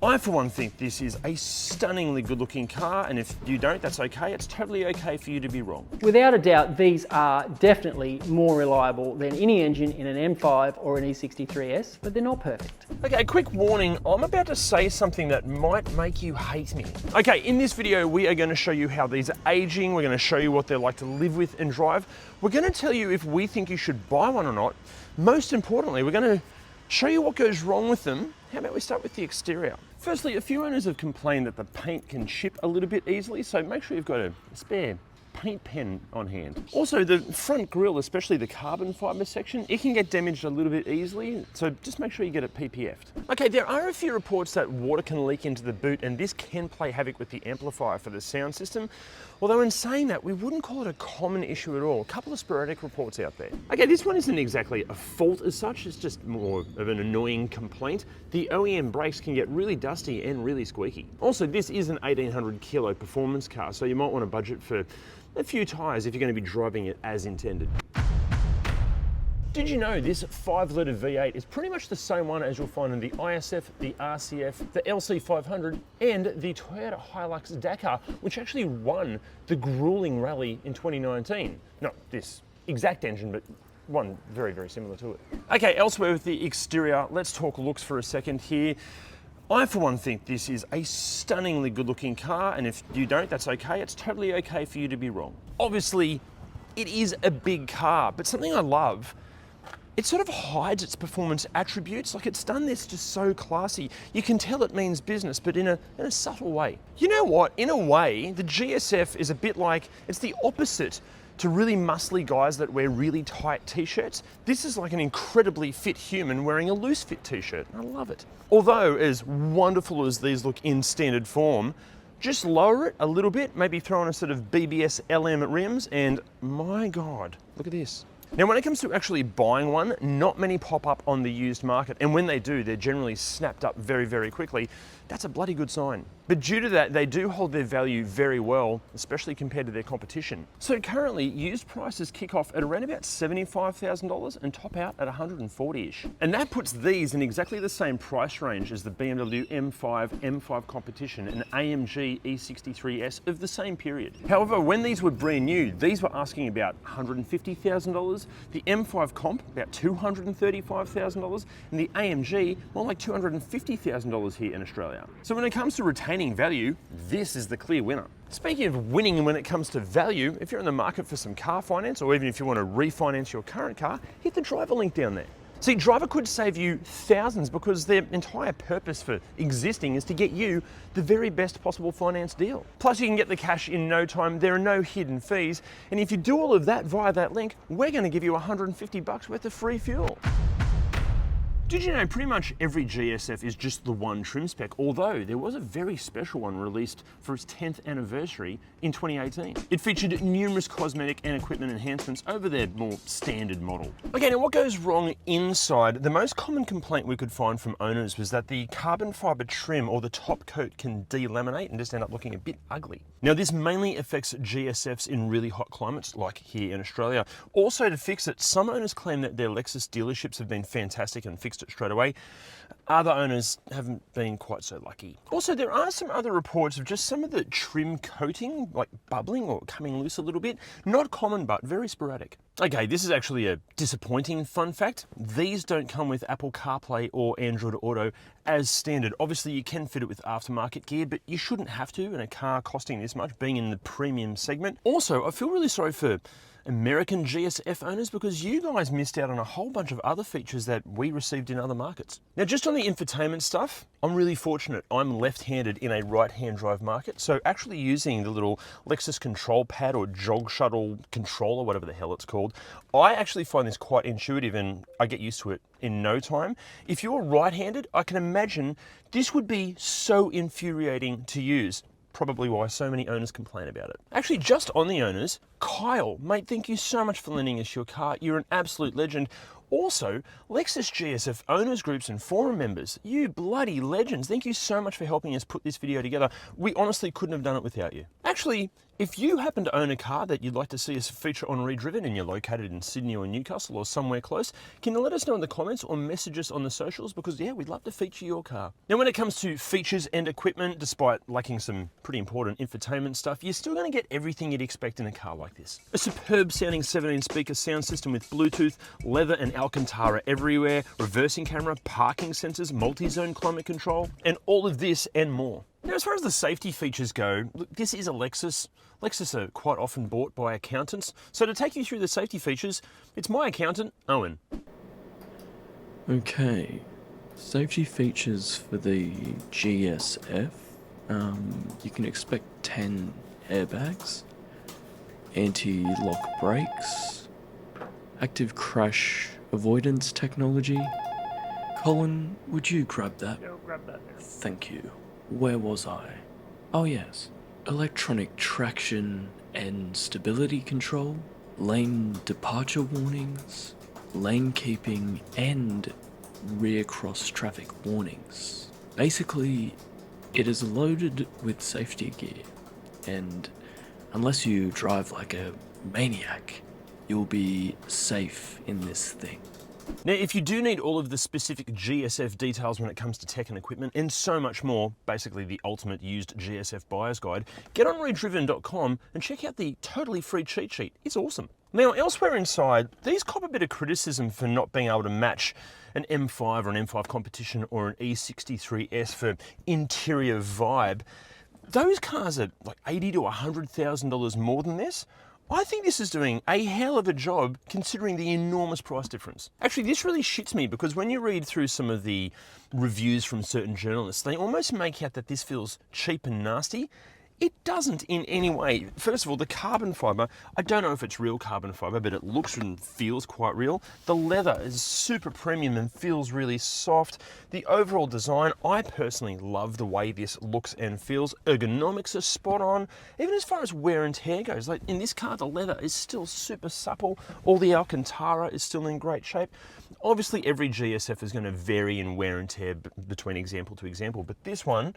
I, for one, think this is a stunningly good-looking car, and if you don't, that's okay. It's totally okay for you to be wrong. Without a doubt, these are definitely more reliable than any engine in an M5 or an E63S, but they're not perfect. Okay, quick warning, I'm about to say something that might make you hate me. Okay, in this video, we are going to show you how these are aging, we're going to show you what they're like to live with and drive. We're going to tell you if we think you should buy one or not. Most importantly, we're going to show you what goes wrong with them. How about we start with the exterior? Firstly, a few owners have complained that the paint can chip a little bit easily, so make sure you've got a spare paint pen on hand. Also, the front grille, especially the carbon fiber section, it can get damaged a little bit easily, so just make sure you get it PPF'd. Okay, there are a few reports that water can leak into the boot, and this can play havoc with the amplifier for the sound system. Although in saying that, we wouldn't call it a common issue at all. A couple of sporadic reports out there. Okay, this one isn't exactly a fault as such, it's just more of an annoying complaint. The OEM brakes can get really dusty and really squeaky. Also, this is an 1800 kilo performance car, so you might want to budget for a few tyres if you're going to be driving it as intended. Did you know this 5-litre V8 is pretty much the same one as you'll find in the ISF, the RCF, the LC500 and the Toyota Hilux Dakar, which actually won the grueling rally in 2019. Not this exact engine, but one very, very similar to it. Okay, elsewhere with the exterior, let's talk looks for a second here. I, for one, think this is a stunningly good-looking car, and if you don't, that's okay. It's totally okay for you to be wrong. Obviously, it is a big car, but something I love, it sort of hides its performance attributes. Like, it's done this just so classy. You can tell it means business, but in a subtle way. You know what? In a way, the GSF is a bit like, it's the opposite to really muscly guys that wear really tight t-shirts. This is like an incredibly fit human wearing a loose fit t-shirt. I love it. Although, as wonderful as these look in standard form, just lower it a little bit, maybe throw on a sort of BBS LM rims, and my God, look at this. Now, when it comes to actually buying one, not many pop up on the used market, and when they do, they're generally snapped up very, very quickly. That's a bloody good sign. But due to that, they do hold their value very well, especially compared to their competition. So currently, used prices kick off at around about $75,000 and top out at $140-ish. And that puts these in exactly the same price range as the BMW M5 competition and AMG E63S of the same period. However, when these were brand new, these were asking about $150,000, the M5 comp about $235,000, and the AMG more like $250,000 here in Australia. So when it comes to retaining value, this is the clear winner. Speaking of winning when it comes to value, if you're in the market for some car finance, or even if you want to refinance your current car, hit the driver link down there. See, Driver could save you thousands because their entire purpose for existing is to get you the very best possible finance deal. Plus, you can get the cash in no time, there are no hidden fees, and if you do all of that via that link, we're going to give you $150 worth of free fuel. Did you know pretty much every GSF is just the one trim spec, although there was a very special one released for its 10th anniversary in 2018. It featured numerous cosmetic and equipment enhancements over their more standard model. Okay, now what goes wrong inside? The most common complaint we could find from owners was that the carbon fiber trim or the top coat can delaminate and just end up looking a bit ugly. Now, this mainly affects GSFs in really hot climates like here in Australia. Also, to fix it, some owners claim that their Lexus dealerships have been fantastic and fixed it straight away. Other owners haven't been quite so lucky. Also, there are some other reports of just some of the trim coating, like bubbling or coming loose a little bit. Not common, but very sporadic. Okay, this is actually a disappointing fun fact. These don't come with Apple CarPlay or Android Auto as standard. Obviously, you can fit it with aftermarket gear, but you shouldn't have to in a car costing this much, being in the premium segment. Also, I feel really sorry for American GSF owners because you guys missed out on a whole bunch of other features that we received in other markets. Now, just on the infotainment stuff, I'm really fortunate. I'm left-handed in a right-hand drive market, so actually using the little Lexus control pad or jog shuttle controller, whatever the hell it's called, I actually find this quite intuitive and I get used to it in no time. If you're right-handed, I can imagine this would be so infuriating to use. Probably why so many owners complain about it. Actually, just on the owners, Kyle, mate, thank you so much for lending us your car. You're an absolute legend. Also, Lexus GSF owners groups and forum members, you bloody legends. Thank you so much for helping us put this video together. We honestly couldn't have done it without you. Actually, actually, if you happen to own a car that you'd like to see us feature on ReDriven and you're located in Sydney or Newcastle or somewhere close, can you let us know in the comments or message us on the socials? Because yeah, we'd love to feature your car. Now, when it comes to features and equipment, despite lacking some pretty important infotainment stuff, you're still going to get everything you'd expect in a car like this. A superb sounding 17-speaker sound system with Bluetooth, leather and Alcantara everywhere, reversing camera, parking sensors, multi-zone climate control, and all of this and more. Now, as far as the safety features go, look, this is a Lexus. Lexus are quite often bought by accountants. So to take you through the safety features, it's my accountant, Owen. Okay, safety features for the GS F. You can expect 10 airbags, anti-lock brakes, active crash avoidance technology. Colin, would you grab that? Yeah, I'll grab that now. Thank you. Where was I? Oh yes. Electronic traction and stability control, lane departure warnings, lane keeping and rear cross traffic warnings. Basically, it is loaded with safety gear, and unless you drive like a maniac, you'll be safe in this thing. Now, if you do need all of the specific GSF details when it comes to tech and equipment and so much more, basically the ultimate used GSF buyer's guide, get on ReDriven.com and check out the totally free cheat sheet. It's awesome. Now, elsewhere inside, these cop a bit of criticism for not being able to match an M5 or an M5 competition or an E63S for interior vibe. Those cars are like $80,000 to $100,000 more than this. I think this is doing a hell of a job considering the enormous price difference. Actually, this really shits me because when you read through some of the reviews from certain journalists, they almost make out that this feels cheap and nasty. It doesn't in any way. First of all, the carbon fiber, I don't know if it's real carbon fiber, but it looks and feels quite real. The leather is super premium and feels really soft. The overall design, I personally love the way this looks and feels. Ergonomics are spot on. Even as far as wear and tear goes, like in this car, the leather is still super supple. All the Alcantara is still in great shape. Obviously, every GSF is going to vary in wear and tear between example to example, but this one,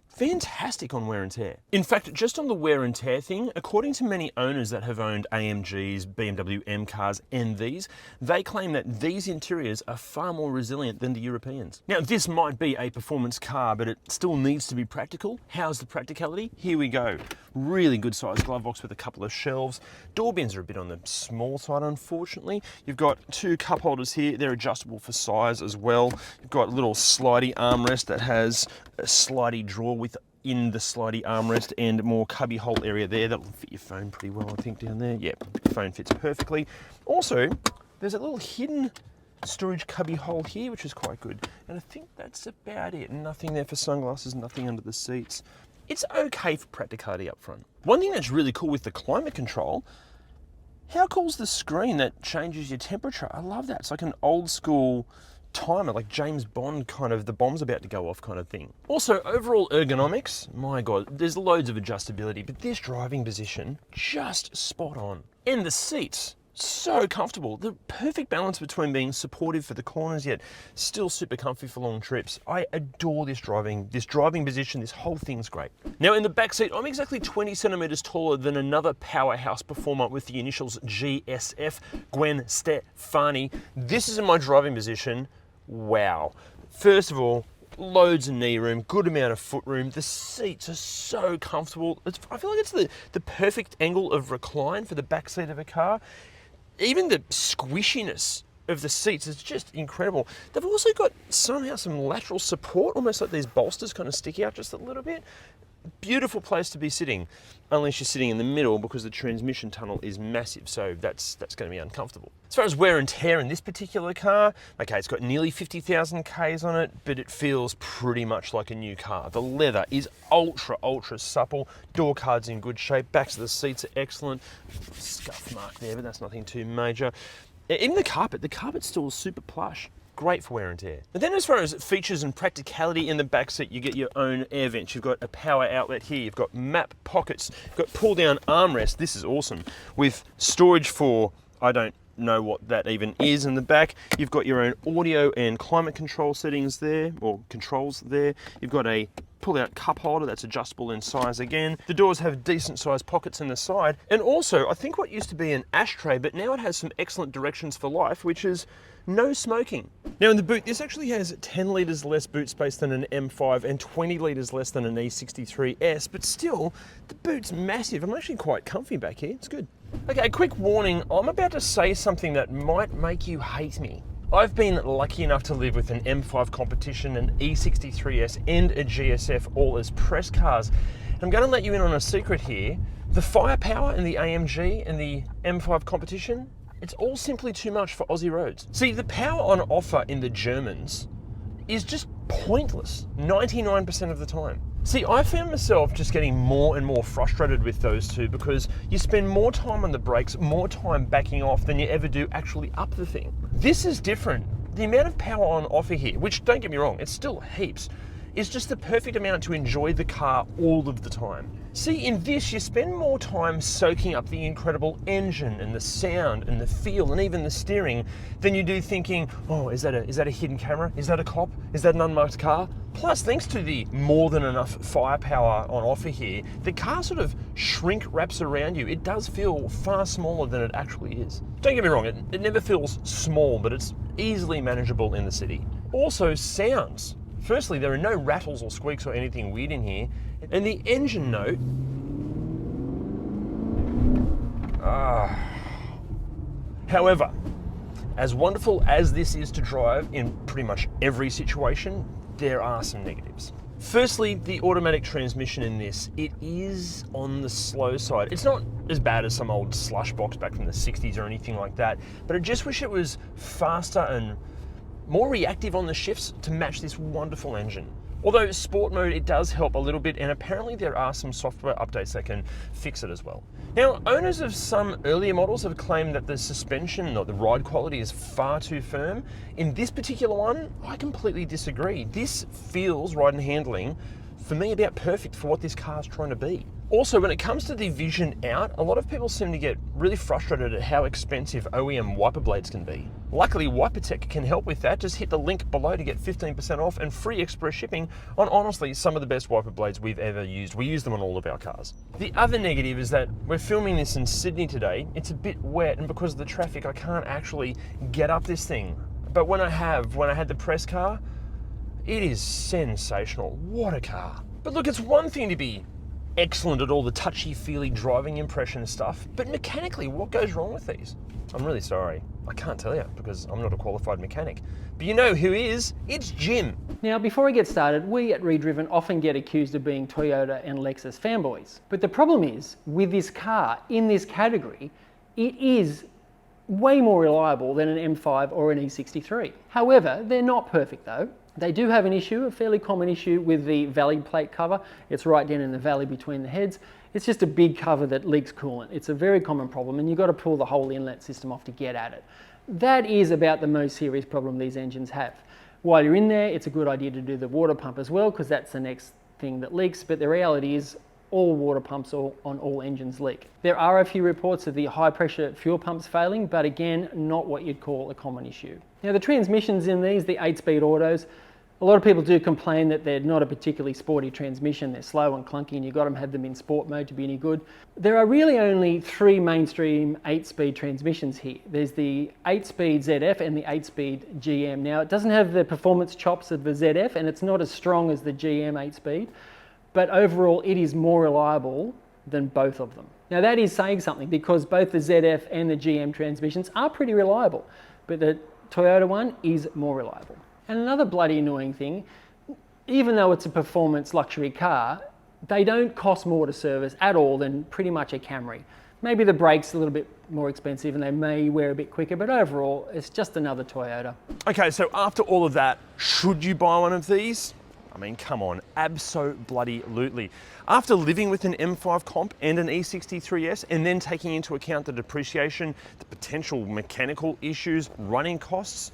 fantastic on wear and tear. In fact, just on the wear and tear thing, according to many owners that have owned AMGs, BMW M cars, and these, they claim that these interiors are far more resilient than the Europeans. Now, this might be a performance car, but it still needs to be practical. How's the practicality? Here we go. Really good sized glove box with a couple of shelves. Door bins are a bit on the small side, unfortunately. You've got two cup holders here. They're adjustable for size as well. You've got a little slidey armrest that has a slidey drawer within the slidey armrest and more cubby hole area there. That'll fit your phone pretty well, I think, down there. Yeah, the phone fits perfectly. Also, there's a little hidden storage cubby hole here, which is quite good. And I think that's about it. Nothing there for sunglasses, nothing under the seats. It's okay for practicality up front. One thing that's really cool with the climate control, how cool is the screen that changes your temperature? I love that. It's like an old school timer, like James Bond kind of, the bomb's about to go off kind of thing. Also, overall ergonomics, my God, there's loads of adjustability, but this driving position, just spot on. And the seats, so comfortable. The perfect balance between being supportive for the corners, yet still super comfy for long trips. I adore this driving position. This whole thing's great. Now in the back seat, I'm exactly 20 centimeters taller than another powerhouse performer with the initials GSF, Gwen Stefani. This is in my driving position. Wow. First of all, loads of knee room, good amount of foot room. The seats are so comfortable. I feel like it's the perfect angle of recline for the back seat of a car. Even the squishiness of the seats is just incredible. They've also got somehow some lateral support, almost like these bolsters kind of stick out just a little bit. Beautiful place to be sitting, unless you're sitting in the middle because the transmission tunnel is massive, so that's going to be uncomfortable. As far as wear and tear in this particular car, okay, it's got nearly 50,000 Ks on it, but it feels pretty much like a new car. The leather is ultra supple, door card's in good shape, backs of the seats are excellent. Scuff mark there, but that's nothing too major. Even the carpet's still super plush. Great for wear and tear. And then as far as features and practicality in the back seat, you get your own air vent. You've got a power outlet here. You've got map pockets. You've got pull down armrest. This is awesome. With storage for, I don't know what that even is in the back. You've got your own audio and climate control settings there, or controls there. You've got a pull-out cup holder that's adjustable in size again. The doors have decent-sized pockets in the side, and also I think what used to be an ashtray, but now it has some excellent directions for life, which is no smoking. Now in the boot, this actually has 10 litres less boot space than an M5 and 20 litres less than an E63S, but still, the boot's massive. I'm actually quite comfy back here, it's good. Okay, quick warning, I'm about to say something that might make you hate me. I've been lucky enough to live with an M5 competition, an E63S and a GS F all as press cars. And I'm going to let you in on a secret here. The firepower in the AMG and the M5 competition, it's all simply too much for Aussie roads. See, the power on offer in the Germans is just pointless 99% of the time. See, I found myself just getting more and more frustrated with those two because you spend more time on the brakes, more time backing off than you ever do actually up the thing. This is different. The amount of power on offer here, which don't get me wrong, it's still heaps, is just the perfect amount to enjoy the car all of the time. See, in this, you spend more time soaking up the incredible engine and the sound and the feel and even the steering than you do thinking, oh, is that a hidden camera? Is that a cop? Is that an unmarked car? Plus, thanks to the more than enough firepower on offer here, the car sort of shrink wraps around you. It does feel far smaller than it actually is. Don't get me wrong, it never feels small, but it's easily manageable in the city. Also, sounds. Firstly, there are no rattles or squeaks or anything weird in here. And the engine note, however, as wonderful as this is to drive in pretty much every situation, there are some negatives. Firstly, the automatic transmission in this, it is on the slow side. It's not as bad as some old slush box back from the 60s or anything like that, but I just wish it was faster and more reactive on the shifts to match this wonderful engine. Although sport mode, it does help a little bit, and apparently there are some software updates that can fix it as well. Now, owners of some earlier models have claimed that the suspension or the ride quality is far too firm. In this particular one, I completely disagree. This feels, ride and handling, for me, about perfect for what this car's trying to be. Also, when it comes to the vision out, a lot of people seem to get really frustrated at how expensive OEM wiper blades can be. Luckily, WiperTech can help with that. Just hit the link below to get 15% off and free express shipping on honestly some of the best wiper blades we've ever used. We use them on all of our cars. The other negative is that we're filming this in Sydney today. It's a bit wet, and because of the traffic, I can't actually get up this thing. But when I had the press car, it is sensational. What a car. But look, it's one thing to be excellent at all the touchy-feely driving impression stuff, but mechanically, what goes wrong with these? I'm really sorry. I can't tell you because I'm not a qualified mechanic. But you know who is? It's Jim. Now, before we get started, we at ReDriven often get accused of being Toyota and Lexus fanboys. But the problem is, with this car, in this category, it is way more reliable than an M5 or an E63. However, they're not perfect though. They do have an issue, a fairly common issue with the valley plate cover. It's right down in the valley between the heads. It's just a big cover that leaks coolant. It's a very common problem, and you've got to pull the whole inlet system off to get at it. That is about the most serious problem these engines have. While you're in there, it's a good idea to do the water pump as well, because that's the next thing that leaks, but the reality is all water pumps on all engines leak. There are a few reports of the high pressure fuel pumps failing, but again, not what you'd call a common issue. Now the transmissions in these, the 8-speed autos, a lot of people do complain that they're not a particularly sporty transmission. They're slow and clunky, and you've got to have them in sport mode to be any good. There are really only 3 mainstream 8-speed transmissions here. There's the 8-speed ZF and the 8-speed GM. Now it doesn't have the performance chops of the ZF, and it's not as strong as the GM 8-speed, but overall it is more reliable than both of them. Now that is saying something, because both the ZF and the GM transmissions are pretty reliable, but the Toyota one is more reliable. And another bloody annoying thing, even though it's a performance luxury car, they don't cost more to service at all than pretty much a Camry. Maybe the brakes are a little bit more expensive and they may wear a bit quicker, but overall, it's just another Toyota. Okay, so after all of that, should you buy one of these? I mean, come on, abso-bloody-lutely. After living with an M5 comp and an E63S, and then taking into account the depreciation, the potential mechanical issues, running costs,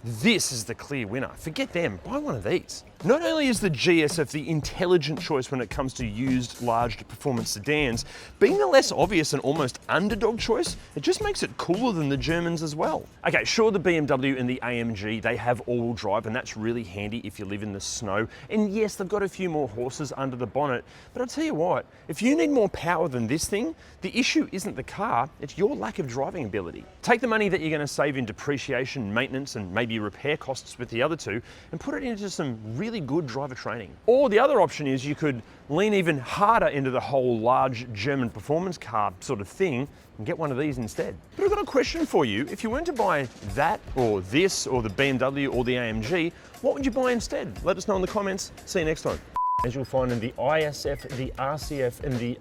this is the clear winner. Forget them, buy one of these. Not only is the GSF the intelligent choice when it comes to used large performance sedans, being the less obvious and almost underdog choice, it just makes it cooler than the Germans as well. Okay, sure, the BMW and the AMG, they have all-wheel drive, and that's really handy if you live in the snow. And yes, they've got a few more horses under the bonnet, but I'll tell you what, if you need more power than this thing, the issue isn't the car, it's your lack of driving ability. Take the money that you're going to save in depreciation, maintenance, and maybe repair costs with the other two, and put it into some really good driver training. Or the other option is you could lean even harder into the whole large German performance car sort of thing and get one of these instead. But I've got a question for you. If you weren't to buy that or this or the BMW or the AMG, what would you buy instead? Let us know in the comments. See you next time. As you'll find in the ISF, the RCF and the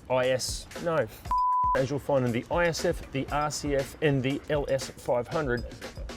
as you'll find in the ISF, the RCF and the LS500,